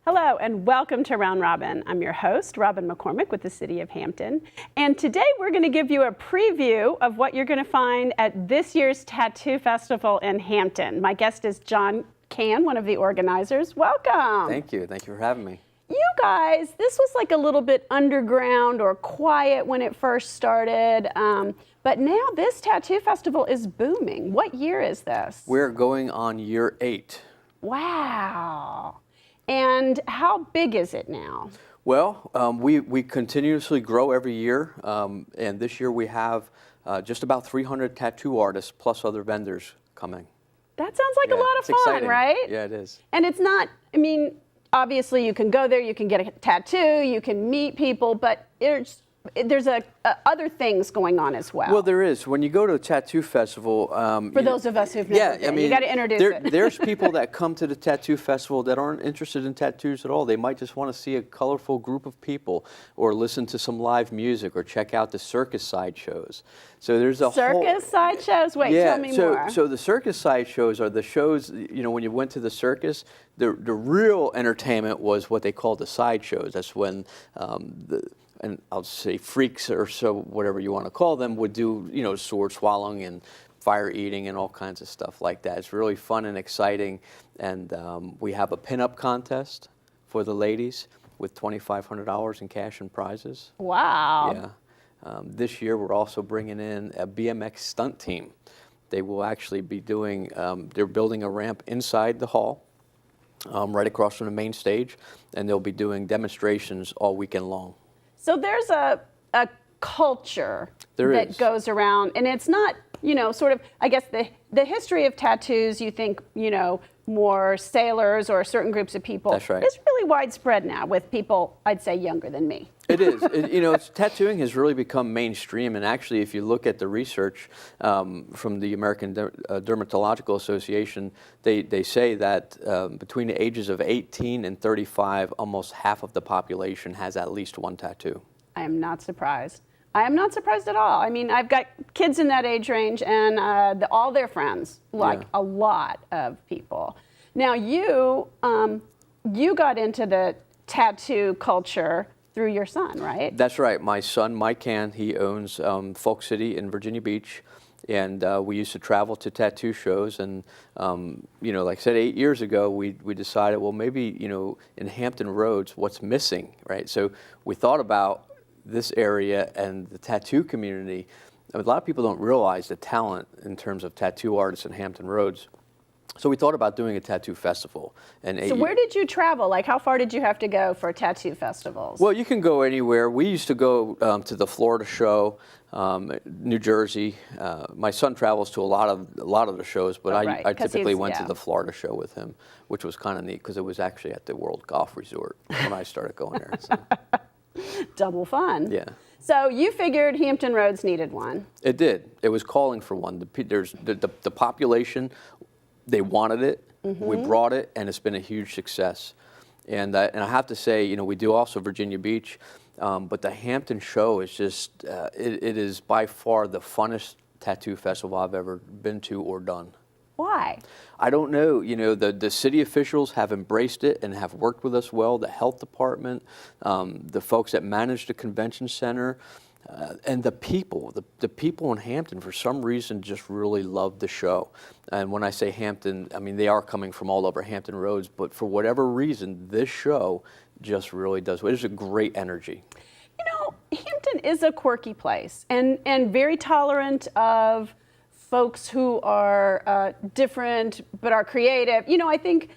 Hello and welcome to Round Robin. I'm your host, Robin McCormick with the City of Hampton. And today we're going to give you a preview of what you're going to find at this year's Tattoo Festival in Hampton. My guest is John Cann, one of the organizers. Welcome. Thank you. Thank you for having me. You guys, this was like a little bit underground or quiet when it first started, but now this tattoo festival is booming. What year is this? We're going on year 8. Wow. And how big is it now? Well, we continuously grow every year, and this year we have just about 300 tattoo artists plus other vendors coming. That sounds like a lot of fun, exciting. Right? Yeah, it is. And it's not, I mean, obviously you can go there, you can get a tattoo, you can meet people, but there's other things going on as well. Well, there is. When you go to a tattoo festival, for those of us who've never been, you got to introduce it. There's people that come to the tattoo festival that aren't interested in tattoos at all. They might just want to see a colorful group of people, or listen to some live music, or check out the circus sideshows. So there's a circus sideshows. Wait, tell me more. So the circus sideshows are the shows. You know, when you went to the circus, the real entertainment was what they called the sideshows. That's when and I'll say freaks or so, whatever you want to call them, would do, you know, sword swallowing and fire eating and all kinds of stuff like that. It's really fun and exciting. And we have a pinup contest for the ladies with $2,500 in cash and prizes. Wow. Yeah. This year we're also bringing in a BMX stunt team. They will actually be doing, they're building a ramp inside the hall, right across from the main stage, and they'll be doing demonstrations all weekend long. So there's a culture that goes around, and it's not, you know, sort of, I guess the history of tattoos, you think, you know, more sailors or certain groups of people. That's right. It's really widespread now with people, I'd say, younger than me. It is. You know, tattooing has really become mainstream, and actually, if you look at the research from the American Dermatological Association, they say that between the ages of 18 and 35, almost half of the population has at least one tattoo. I am not surprised. I am not surprised at all. I mean, I've got kids in that age range, and all their friends, like a lot of people. Now, you got into the tattoo culture through your son, right? That's right. My son, Mike Cann, he owns Folk City in Virginia Beach, and we used to travel to tattoo shows. And you know, like I said, 8 years ago, we decided, well, maybe, you know, in Hampton Roads, what's missing, right? So we thought about this area and the tattoo community. A lot of people don't realize the talent in terms of tattoo artists in Hampton Roads. So we thought about doing a tattoo festival. And so where did you travel? Like, how far did you have to go for tattoo festivals? Well, you can go anywhere. We used to go to the Florida show, New Jersey. My son travels to a lot of the shows, but I typically went to the Florida show with him, which was kind of neat because it was actually at the World Golf Resort when I started going there. So. Double fun. Yeah. So you figured Hampton Roads needed one. It did. It was calling for one. There's the population, they wanted it. Mm-hmm. We brought it, and it's been a huge success. And I have to say, you know, we do also Virginia Beach, but the Hampton show is just, it is by far the funnest tattoo festival I've ever been to or done. Why? I don't know. You know, the city officials have embraced it and have worked with us well, the health department, the folks that manage the convention center, and the people in Hampton, for some reason, just really love the show. And when I say Hampton, I mean, they are coming from all over Hampton Roads, but for whatever reason, this show just really does. There's a great energy. You know, Hampton is a quirky place and very tolerant of folks who are different but are creative. You know, I think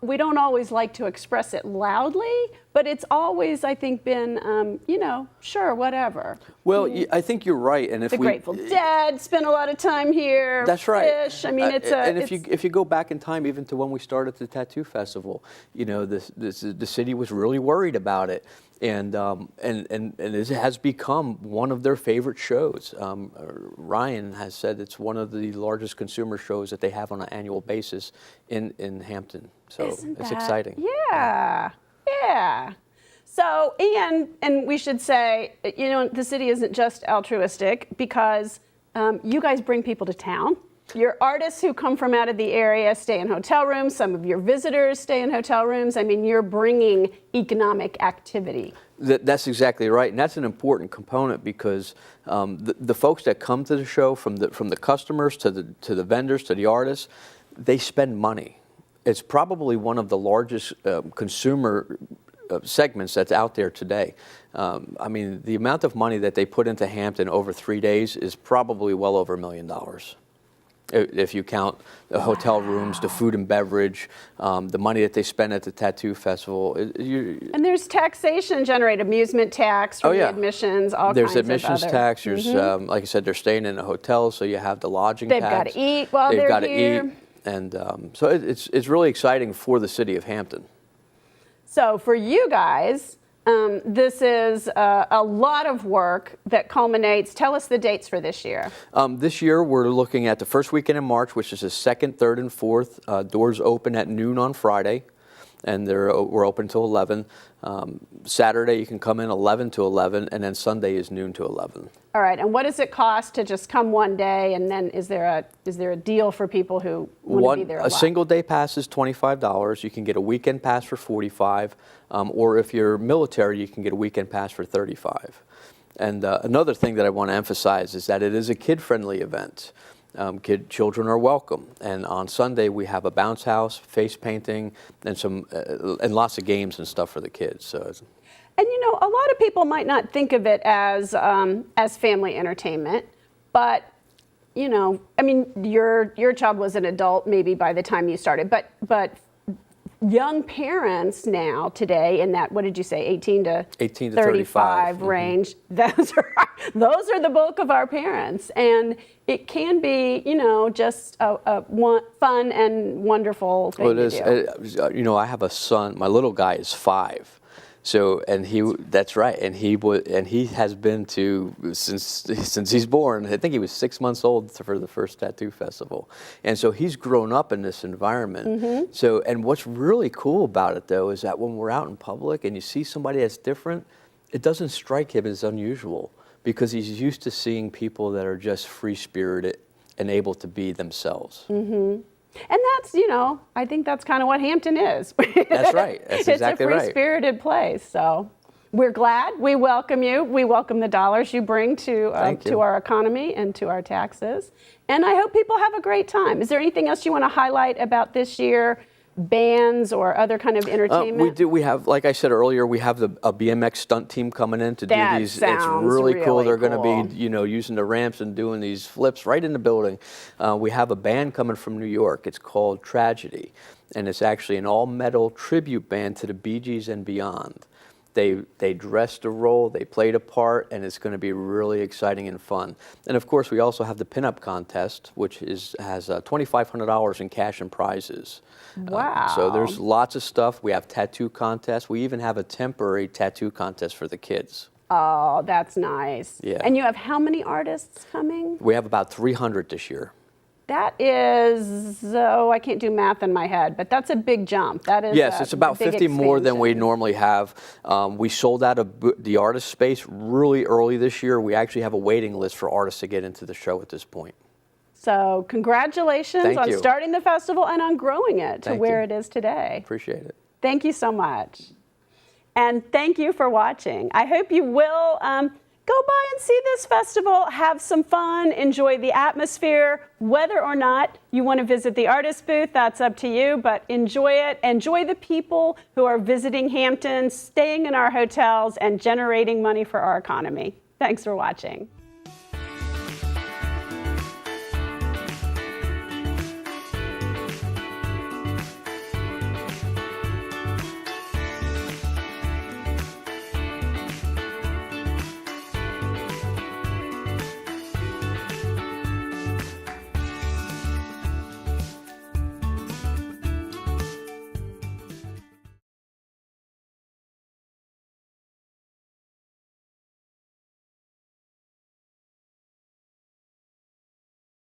we don't always like to express it loudly, but it's always, I think, been, you know, sure, whatever. Well, I think you're right. And if the Grateful Dead spent a lot of time here. That's right. Fish. I mean, if you go back in time, even to when we started the tattoo festival, you know, the city was really worried about it. And it has become one of their favorite shows. Ryan has said it's one of the largest consumer shows that they have on an annual basis in Hampton. So it's exciting. Yeah. So, and we should say, you know, the city isn't just altruistic because you guys bring people to town. Your artists who come from out of the area stay in hotel rooms. Some of your visitors stay in hotel rooms. I mean, you're bringing economic activity. That's exactly right, and that's an important component because the folks that come to the show, from the customers to the vendors to the artists, they spend money. It's probably one of the largest consumer segments that's out there today. I mean, the amount of money that they put into Hampton over 3 days is probably well over $1 million. If you count the hotel rooms, the food and beverage, the money that they spend at the tattoo festival. And there's taxation generated, amusement tax, from the admissions, all there's kinds of admissions other. tax. There's, like I said, they're staying in a hotel, so you have the lodging They've tax. got to eat while They've they're got to here. eat. And so it's really exciting for the city of Hampton. So for you guys, this is a lot of work that culminates. Tell us the dates for this year. This year, we're looking at the first weekend in March, which is the 2nd, 3rd, and 4th. Doors open at noon on Friday, and we're open till 11. Saturday, you can come in 11 to 11, and then Sunday is noon to 11. All right, and what does it cost to just come one day, and then is there a deal for people who want to be there a lot? A single day pass is $25. You can get a weekend pass for $45, or if you're military, you can get a weekend pass for $35. And another thing that I want to emphasize is that it is a kid-friendly event. Children are welcome, and on Sunday we have a bounce house, face painting, and lots of games and stuff for the kids. So. And you know, a lot of people might not think of it as family entertainment, but you know, I mean, your child was an adult maybe by the time you started, but young parents now today in that, what did you say, 18 to 35 range, those are the bulk of our parents, and it can be, you know, just a fun and wonderful thing to do. You know, I have a son. My little guy is 5. So, that's right, and he has been to since he's born. I think he was 6 months old for the first tattoo festival, and so he's grown up in this environment. Mm-hmm. So, and what's really cool about it though is that when we're out in public and you see somebody that's different, it doesn't strike him as unusual because he's used to seeing people that are just free-spirited and able to be themselves. Mm-hmm. And that's, you know, I think that's kind of what Hampton is. That's right. That's exactly right. It's a free-spirited place. So we're glad. We welcome you. We welcome the dollars you bring to our economy and to our taxes. And I hope people have a great time. Is there anything else you want to highlight about this year? Bands or other kind of entertainment? We do. We have, like I said earlier, we have a BMX stunt team coming in to do these. It's really cool. They're going to be, you know, using the ramps and doing these flips right in the building. We have a band coming from New York. It's called Tragedy, and it's actually an all-metal tribute band to the Bee Gees and beyond. They dressed a role, they played a part, and it's going to be really exciting and fun. And of course, we also have the pinup contest, which has $2,500 in cash and prizes. Wow! So there's lots of stuff. We have tattoo contests. We even have a temporary tattoo contest for the kids. Oh, that's nice. Yeah. And you have how many artists coming? We have about 300 this year. That is, I can't do math in my head, but that's a big jump. That is yes, it's about 50 more than we expansion. normally have. We sold out of the artist space really early this year. We actually have a waiting list for artists to get into the show at this point. So congratulations on starting the festival and on growing it to where it is today. Appreciate it. Thank you so much. And thank you for watching. I hope you will go by and see this festival, have some fun, enjoy the atmosphere. Whether or not you want to visit the artist booth, that's up to you, but enjoy it. Enjoy the people who are visiting Hampton, staying in our hotels, and generating money for our economy. Thanks for watching.